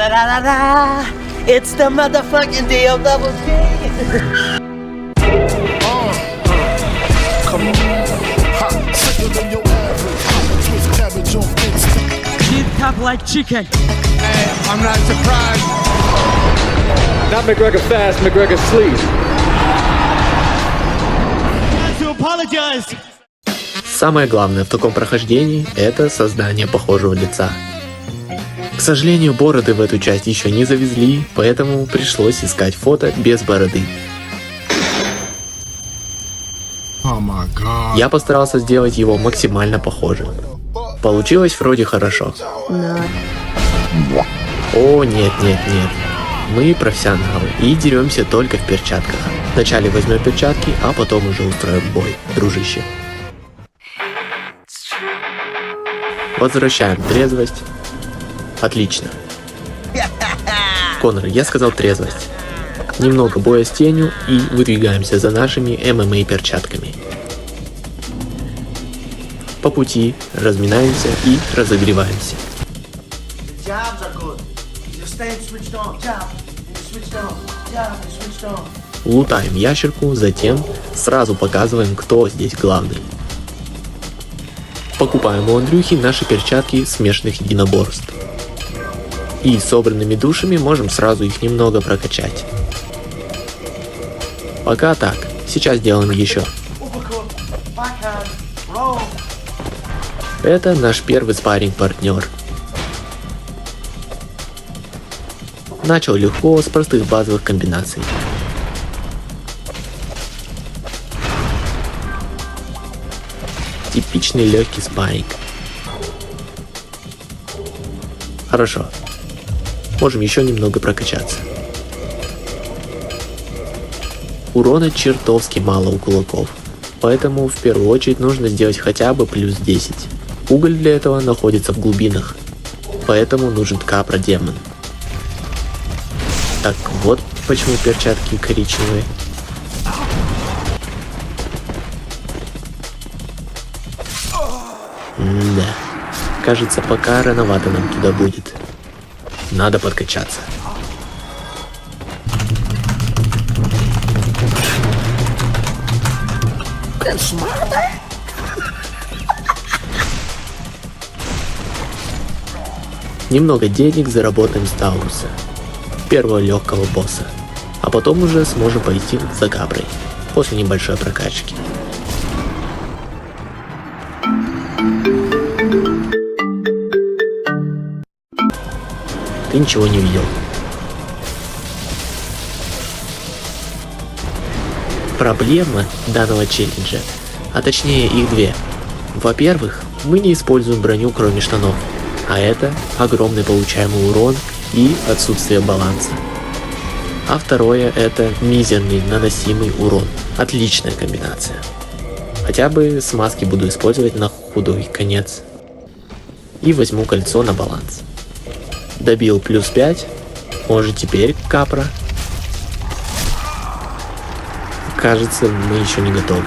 Da-da-da-da-da-da. It's the motherfucking DLG. Come on. Hot, sicker than your average. Twist cabbage on Insta. Eat up like chicken. Hey, I'm not surprised. Not McGregor fast, McGregor sleep. To apologize. Самое главное в таком прохождении – это создание похожего лица. К сожалению, бороды в эту часть еще не завезли, поэтому пришлось искать фото без бороды. Oh my God. Я постарался сделать его максимально похожим. Получилось вроде хорошо. О, нет. Мы профессионалы и деремся только в перчатках. Вначале возьмем перчатки, а потом уже устроим бой, дружище. Возвращаем трезвость. Отлично. Конор, я сказал трезвость. Немного боя с тенью и выдвигаемся за нашими ММА перчатками. По пути разминаемся и разогреваемся. Лутаем ящерку, затем сразу показываем, кто здесь главный. Покупаем у Андрюхи наши перчатки смешанных единоборств. И собранными душами можем сразу их немного прокачать. Пока так, сейчас сделаем еще. Это наш первый спарринг-партнер. Начал легко, с простых базовых комбинаций. Типичный легкий спарринг. Хорошо. Можем еще немного прокачаться. Урона чертовски мало у кулаков, поэтому в первую очередь нужно сделать хотя бы плюс 10. Уголь для этого находится в глубинах, поэтому нужен капра-демон. Так вот почему перчатки коричневые. Да, кажется, пока рановато нам туда будет. Надо подкачаться. Немного денег заработаем с Тауруса, первого легкого босса, а потом уже сможем пойти за Капрой, после небольшой прокачки. Ты ничего не видел. Проблема данного челленджа, а точнее их две. Во-первых, мы не используем броню кроме штанов, а это огромный получаемый урон и отсутствие баланса. А второе, это мизерный наносимый урон. Отличная комбинация. Хотя бы смазки буду использовать на худой конец. И возьму кольцо на баланс. Добил плюс 5, может теперь капра. Кажется, мы еще не готовы.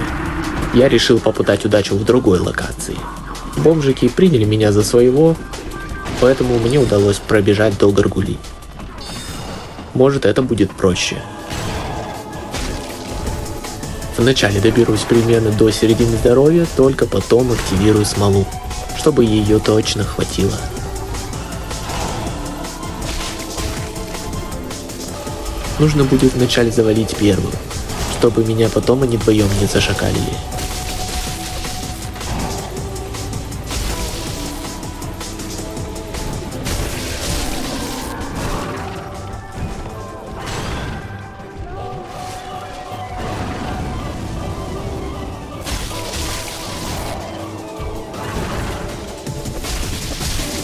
Я решил попытать удачу в другой локации. Бомжики приняли меня за своего, поэтому мне удалось пробежать до Гаргули. Может, это будет проще. Вначале доберусь примерно до середины здоровья, только потом активирую смолу, чтобы ее точно хватило. Нужно будет вначале завалить первую, чтобы меня потом они вдвоем не зашакалили.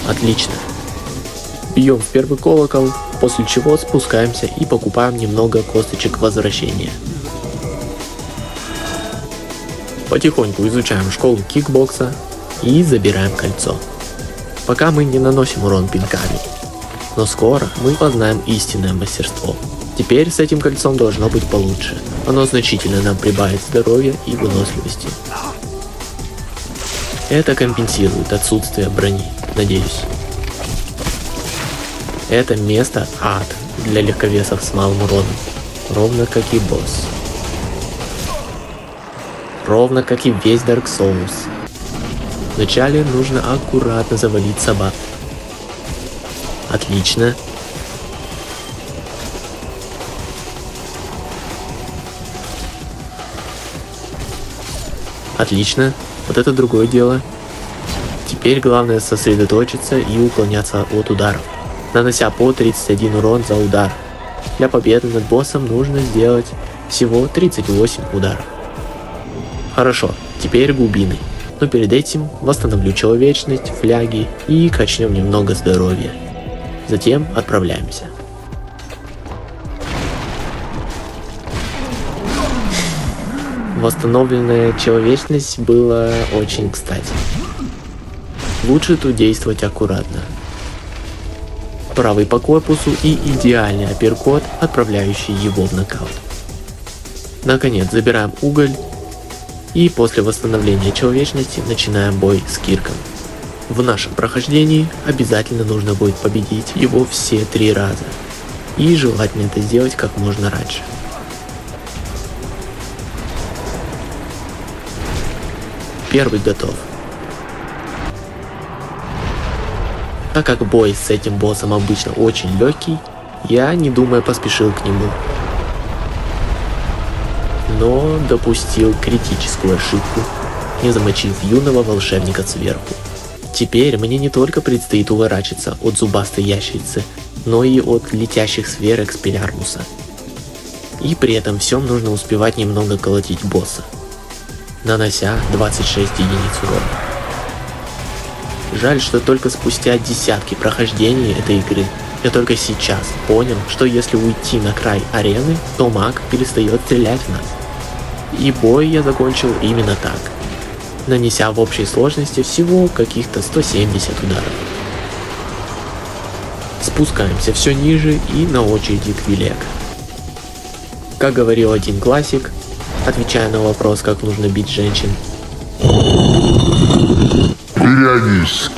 Отлично. Бьем в первый колокол, после чего спускаемся и покупаем немного косточек возвращения. Потихоньку изучаем школу кикбокса и забираем кольцо. Пока мы не наносим урон пинками, но скоро мы познаем истинное мастерство. Теперь с этим кольцом должно быть получше. Оно значительно нам прибавит здоровья и выносливости. Это компенсирует отсутствие брони, надеюсь. Это место ад для легковесов с малым уроном. Ровно как и босс. Ровно как и весь Dark Souls. Вначале нужно аккуратно завалить собак. Отлично. Отлично. Вот это другое дело. Теперь главное сосредоточиться и уклоняться от ударов, нанося по 31 урон за удар. Для победы над боссом нужно сделать всего 38 ударов. Хорошо, теперь глубины. Но перед этим восстановлю человечность, фляги и качнем немного здоровья. Затем отправляемся. Восстановленная человечность была очень кстати. Лучше тут действовать аккуратно. Правый по корпусу и идеальный апперкот, отправляющий его в нокаут. Наконец забираем уголь и после восстановления человечности начинаем бой с Кирком. В нашем прохождении обязательно нужно будет победить его все 3 раза. И желательно это сделать как можно раньше. Первый готов. Так как бой с этим боссом обычно очень легкий, я, не думая, поспешил к нему. Но допустил критическую ошибку, не замочив юного волшебника сверху. Теперь мне не только предстоит уворачиваться от зубастой ящерицы, но и от летящих сфер Экспеллиармуса. И при этом всем нужно успевать немного колотить босса, нанося 26 единиц урона. Жаль, что только спустя десятки прохождений этой игры я только сейчас понял, что если уйти на край арены, то маг перестает стрелять в нас. И бой я закончил именно так, нанеся в общей сложности всего каких-то 170 ударов. Спускаемся все ниже и на очереди Квилек. Как говорил один классик, отвечая на вопрос, как нужно бить женщин: Периодически.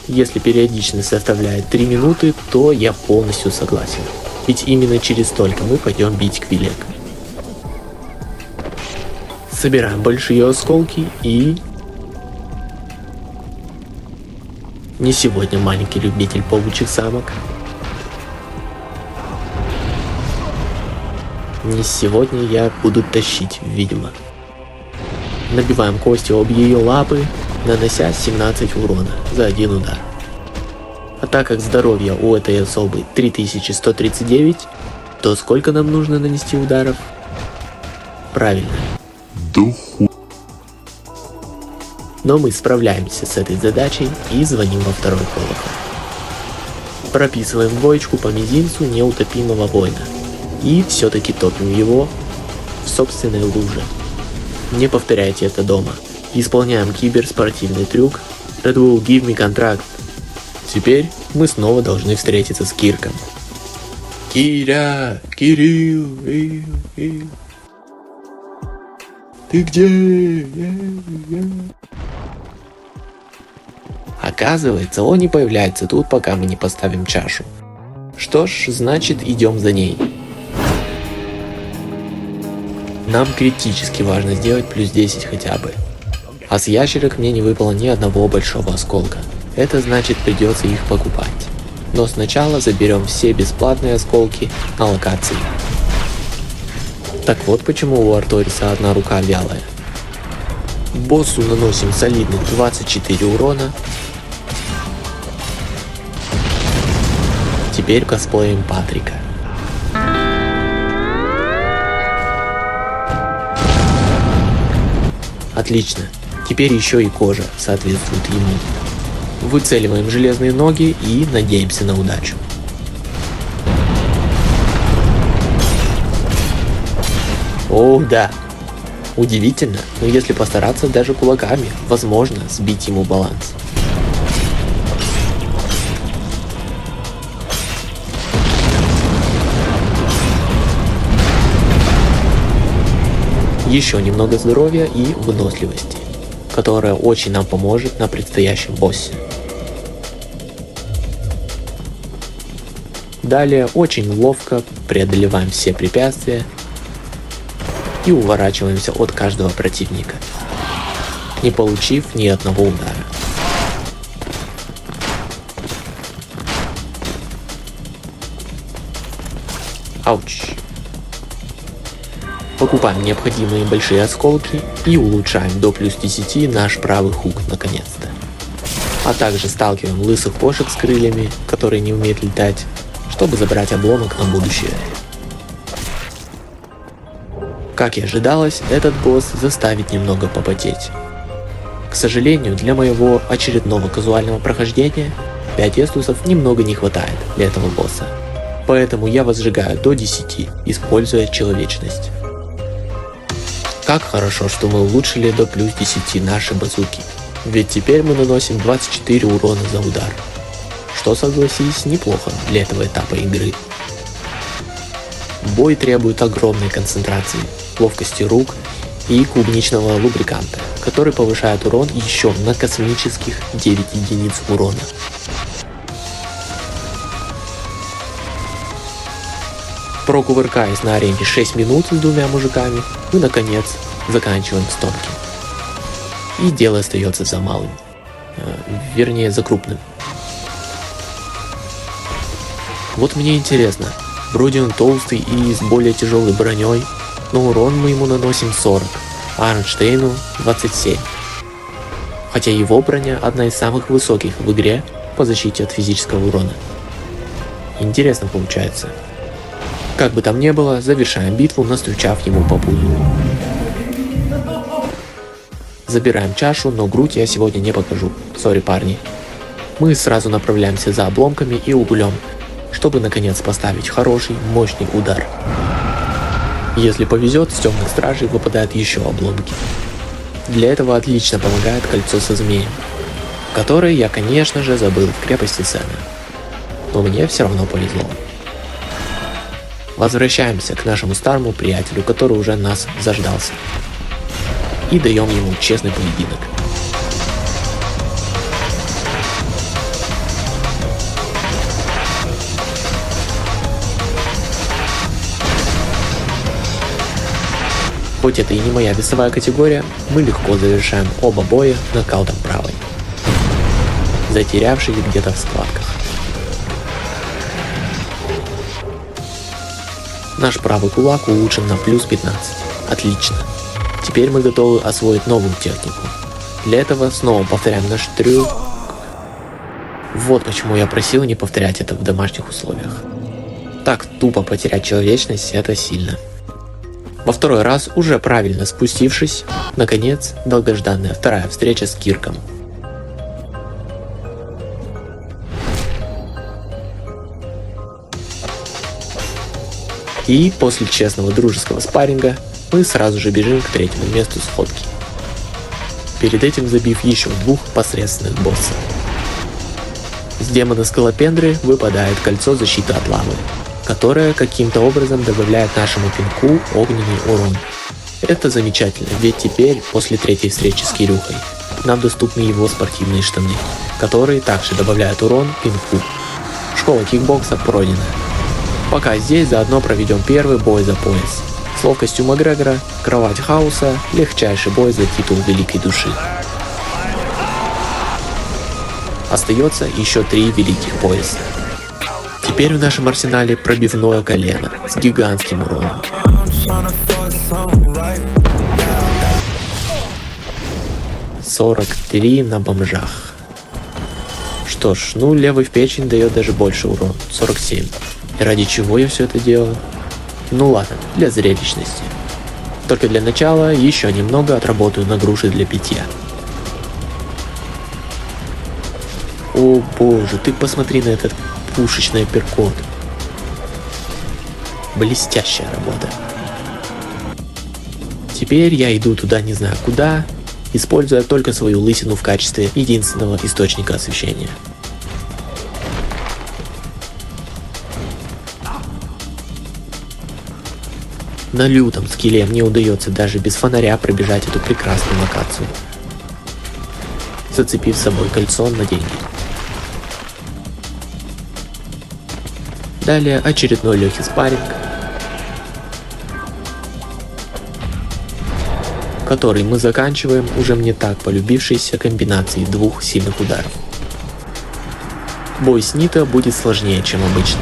Если периодичность составляет 3 минуты, то я полностью согласен. Ведь именно через столько мы пойдем бить Квилек. Собираем большие осколки и... Не сегодня маленький любитель паучьих самок. Не сегодня я буду тащить, видимо. Набиваем костью об ее лапы, нанося 17 урона за 1 удар. А так как здоровье у этой особы 3139, то сколько нам нужно нанести ударов? Правильно. Но мы справляемся с этой задачей и звоним во второй колокол. Прописываем двоечку по мизинцу неутопимого воина. И все-таки топим его в собственной луже. Не повторяйте это дома. Исполняем киберспортивный трюк Red Bull Give Me Contract. Теперь мы снова должны встретиться с Кирком. Киря! Кирилл! Ты где? Оказывается, он не появляется тут, пока мы не поставим чашу. Что ж, значит, идем за ней. Нам критически важно сделать плюс 10 хотя бы. А с ящерок мне не выпало ни одного большого осколка. Это значит, придется их покупать. Но сначала заберем все бесплатные осколки на локации. Так вот почему у Арториса одна рука вялая. Боссу наносим солидных 24 урона. Теперь косплеим Патрика. Отлично. Теперь еще и кожа соответствует ему. Выцеливаем железные ноги и надеемся на удачу. О, да. Удивительно, но если постараться даже кулаками, возможно сбить ему баланс. Еще немного здоровья и выносливости, которая очень нам поможет на предстоящем боссе. Далее очень ловко преодолеваем все препятствия и уворачиваемся от каждого противника, не получив ни одного удара. Ауч. Покупаем необходимые большие осколки и улучшаем до плюс 10 наш правый хук наконец-то. А также сталкиваем лысых кошек с крыльями, которые не умеют летать, чтобы забрать обломок на будущее. Как и ожидалось, этот босс заставит немного попотеть. К сожалению, для моего очередного казуального прохождения 5 эстусов немного не хватает для этого босса. Поэтому я возжигаю до 10, используя человечность. Как хорошо, что мы улучшили до плюс 10 наши базуки. Ведь теперь мы наносим 24 урона за удар. Что, согласись, неплохо для этого этапа игры. Бой требует огромной концентрации, ловкости рук и клубничного лубриканта, который повышает урон еще на космических 9 единиц урона. Прокувыркаясь на арене 6 минут с двумя мужиками, мы наконец заканчиваем с тонким. И дело остается за малым. Вернее, за крупным. Вот мне интересно, вроде он толстый и с более тяжелой броней, но урон мы ему наносим 40, а Арнштейну 27. Хотя его броня одна из самых высоких в игре по защите от физического урона. Интересно получается. Как бы там ни было, завершаем битву, настучав ему по пузу. Забираем чашу, но грудь я сегодня не покажу. Сори, парни. Мы сразу направляемся за обломками и углем, чтобы наконец поставить хороший, мощный удар. Если повезет, с темных стражей выпадают еще обломки. Для этого отлично помогает кольцо со змеем, которое я, конечно же, забыл в крепости Сена. Но мне все равно повезло. Возвращаемся к нашему старому приятелю, который уже нас заждался. И даем ему честный поединок. Хоть это и не моя весовая категория, мы легко завершаем оба боя нокаутом правой, затерявшись где-то в складках. Наш правый кулак улучшен на плюс 15. Отлично. Теперь мы готовы освоить новую технику. Для этого снова повторяем наш трюк. Вот почему я просил не повторять это в домашних условиях. Так тупо потерять человечность — это сильно. Во второй раз, уже правильно спустившись, наконец, долгожданная вторая встреча с Кирком. И после честного дружеского спарринга мы сразу же бежим к третьему месту сходки, перед этим забив еще двух посредственных боссов. С демона Скалопендры выпадает кольцо защиты от лавы, которое каким-то образом добавляет нашему пинку огненный урон. Это замечательно, ведь теперь, после третьей встречи с Кирюхой, нам доступны его спортивные штаны, которые также добавляют урон пинку. Школа кикбокса пройдена. Пока здесь заодно проведем первый бой за пояс. С ловкостью Макгрегора, кровать хаоса, легчайший бой за титул великой души. Остается еще 3 великих пояса. Теперь в нашем арсенале пробивное колено с гигантским уроном. 43 на бомжах. Что ж, ну левый в печень дает даже больше урона, 47. И ради чего я все это делаю? Ну ладно, для зрелищности. Только для начала еще немного отработаю на груши для питья. О боже, ты посмотри на этот пушечный апперкот. Блестящая работа. Теперь я иду туда не знаю куда, используя только свою лысину в качестве единственного источника освещения. На лютом скилле мне удается даже без фонаря пробежать эту прекрасную локацию, зацепив с собой кольцо на деньги. Далее очередной легкий спарринг, который мы заканчиваем уже мне так полюбившейся комбинацией двух сильных ударов. Бой с Нито будет сложнее, чем обычно.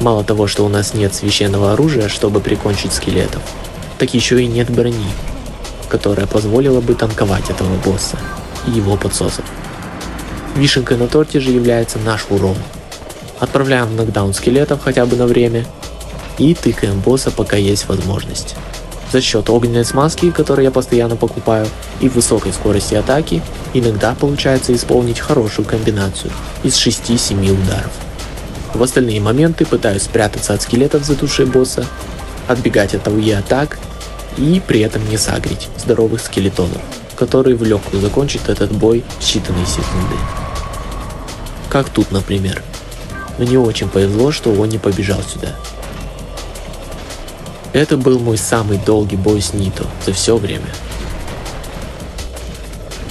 Мало того, что у нас нет священного оружия, чтобы прикончить скелетов, так еще и нет брони, которая позволила бы танковать этого босса и его подсосов. Вишенкой на торте же является наш урон. Отправляем в нокдаун скелетов хотя бы на время и тыкаем босса, пока есть возможность. За счет огненной смазки, которую я постоянно покупаю, и высокой скорости атаки, иногда получается исполнить хорошую комбинацию из 6-7 ударов. В остальные моменты пытаюсь спрятаться от скелетов за душой босса, отбегать от АОЕ атак и при этом не сагрить здоровых скелетонов, которые в легкую закончат этот бой в считанные секунды. Как тут, например. Мне очень повезло, что он не побежал сюда. Это был мой самый долгий бой с Нито за все время.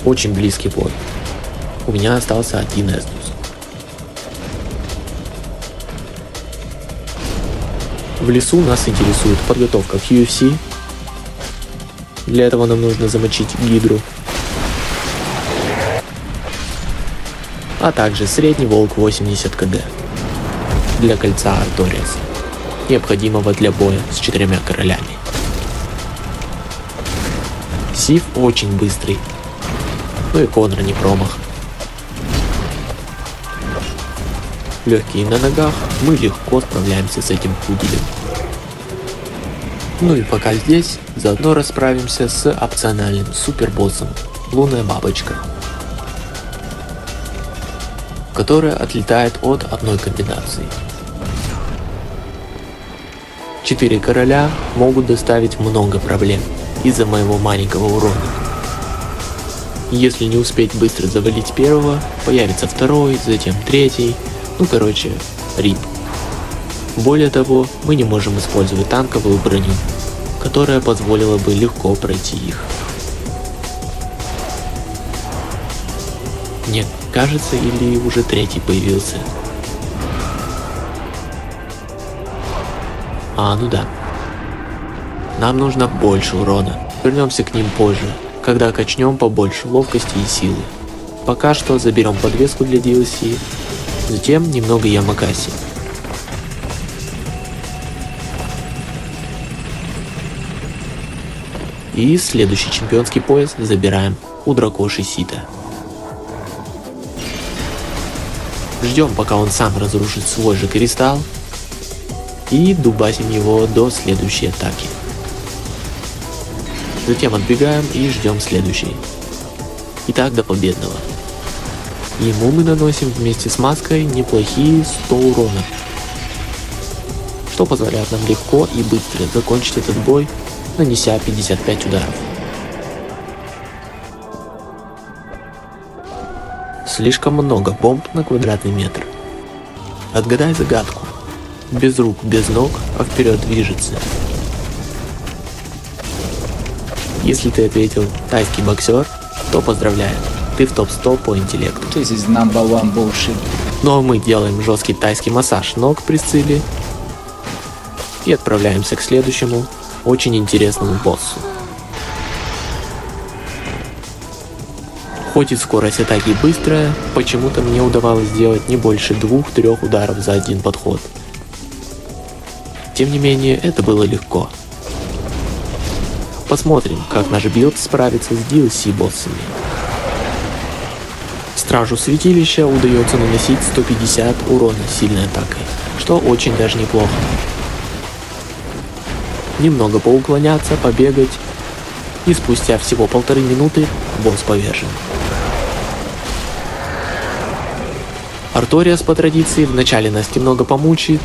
Очень близкий бой. У меня остался один эстус. В лесу нас интересует подготовка к UFC. Для этого нам нужно замочить Гидру. А также средний волк 80 КД. Для кольца Арториаса, необходимого для боя с 4 королями. Сив очень быстрый, ну и Конор не промах. Легкие на ногах, мы легко справляемся с этим пуделем. Ну и пока здесь, заодно расправимся с опциональным супербоссом Лунная Бабочка, которая отлетает от одной комбинации. 4 короля могут доставить много проблем из-за моего маленького урона. Если не успеть быстро завалить первого, появится второй, затем третий, ну короче, рип. Более того, мы не можем использовать танковую броню, которая позволила бы легко пройти их. Мне кажется, или уже третий появился. Ну да. Нам нужно больше урона. Вернемся к ним позже, когда качнем побольше ловкости и силы. Пока что заберем подвеску для DLC, затем немного Ямакаси. И следующий чемпионский пояс забираем у Дракоши Сита. Ждем, пока он сам разрушит свой же кристалл, и дубасим его до следующей атаки. Затем отбегаем и ждем следующий. И так до победного. Ему мы наносим вместе с маской неплохие 100 урона, что позволяет нам легко и быстро закончить этот бой, нанеся 55 ударов. Слишком много бомб на квадратный метр. Отгадай загадку. Без рук, без ног, а вперед движется. Если ты ответил тайский боксер, то поздравляю, ты в топ-100 по интеллекту. This is number one bullshit. Ну а мы делаем жесткий тайский массаж ног при Сцилле и отправляемся к следующему, очень интересному боссу. Хоть и скорость атаки быстрая, почему-то мне удавалось сделать не больше 2-3 ударов за один подход. Тем не менее, это было легко. Посмотрим, как наш билд справится с DLC боссами. Стражу святилища удается наносить 150 урона сильной атакой, что очень даже неплохо. Немного поуклоняться, побегать, и спустя всего 1,5 минуты босс повержен. Арториас по традиции вначале нас немного помучает,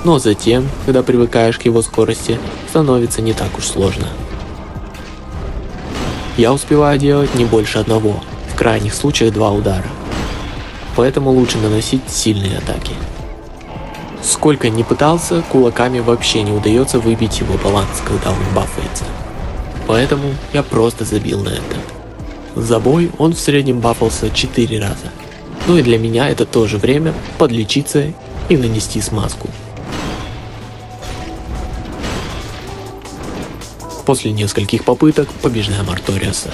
но затем, когда привыкаешь к его скорости, становится не так уж сложно. Я успеваю делать не больше одного, в крайних случаях 2 удара, поэтому лучше наносить сильные атаки. Сколько ни пытался, кулаками вообще не удается выбить его баланс, когда он бафается. Поэтому я просто забил на это. За бой он в среднем бафался 4 раза. Ну и для меня это тоже время подлечиться и нанести смазку. После нескольких попыток побеждаем Арториаса.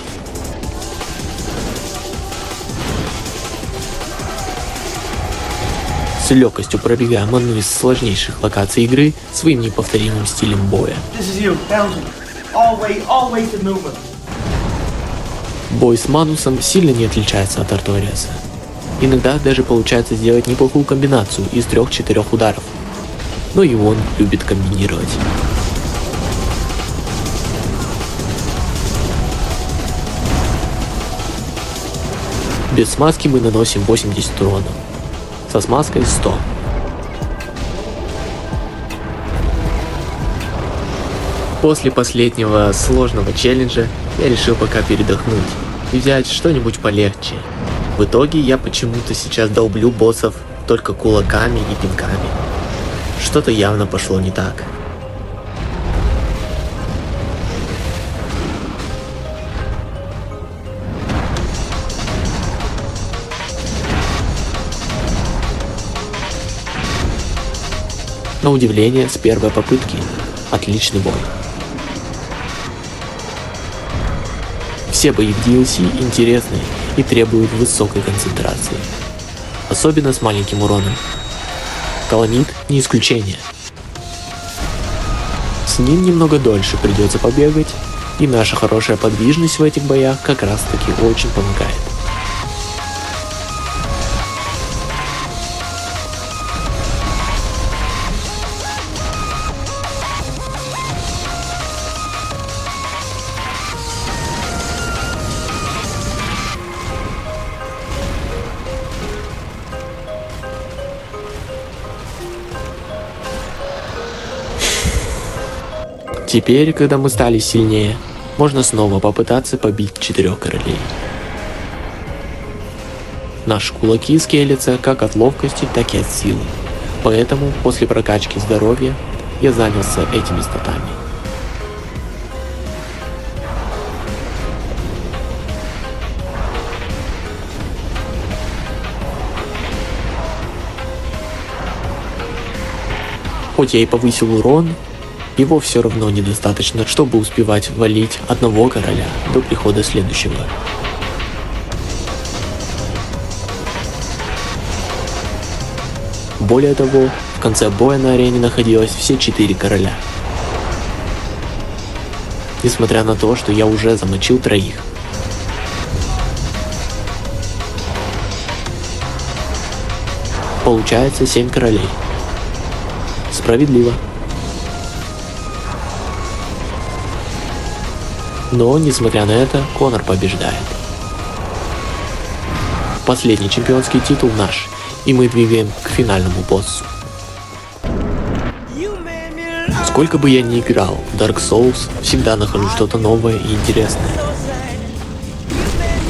С легкостью пробегаем одну из сложнейших локаций игры своим неповторимым стилем боя. This is you, Belgium. Always the movement. Бой с Манусом сильно не отличается от Арториаса. Иногда даже получается сделать неплохую комбинацию из 3-4 ударов. Но и он любит комбинировать. Без смазки мы наносим 80 урона. Со смазкой 100. После последнего сложного челленджа я решил пока передохнуть и взять что-нибудь полегче. В итоге я почему-то сейчас долблю боссов только кулаками и пинками. Что-то явно пошло не так. На удивление, с первой попытки отличный бой. Все бои в DLC интересны и требуют высокой концентрации, особенно с маленьким уроном. Каламид не исключение. С ним немного дольше придется побегать, и наша хорошая подвижность в этих боях как раз таки очень помогает. Теперь, когда мы стали сильнее, можно снова попытаться побить 4 королей. Наши кулаки скейлятся как от ловкости, так и от силы. Поэтому после прокачки здоровья я занялся этими статами. Хоть я и повысил урон, его все равно недостаточно, чтобы успевать валить одного короля до прихода следующего. Более того, в конце боя на арене находилось все 4 короля. Несмотря на то, что я уже замочил 3. Получается 7 королей. Справедливо. Но, несмотря на это, Конор побеждает. Последний чемпионский титул наш, и мы двигаем к финальному боссу. Сколько бы я ни играл в Dark Souls, всегда нахожу что-то новое и интересное.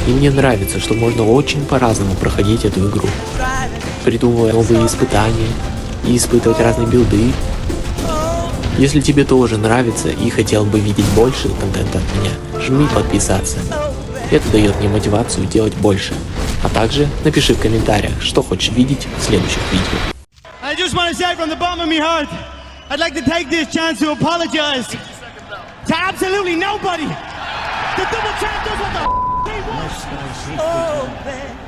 И мне нравится, что можно очень по-разному проходить эту игру, придумывая новые испытания и испытывать разные билды. Если тебе тоже нравится и хотел бы видеть больше контента от меня, жми подписаться. Это дает мне мотивацию делать больше. А также напиши в комментариях, что хочешь видеть в следующих видео. I just want to say from the bottom of my heart, I'd like to take this chance to apologize to absolutely nobody. The double champ does what the f*** he wants. Oh, man.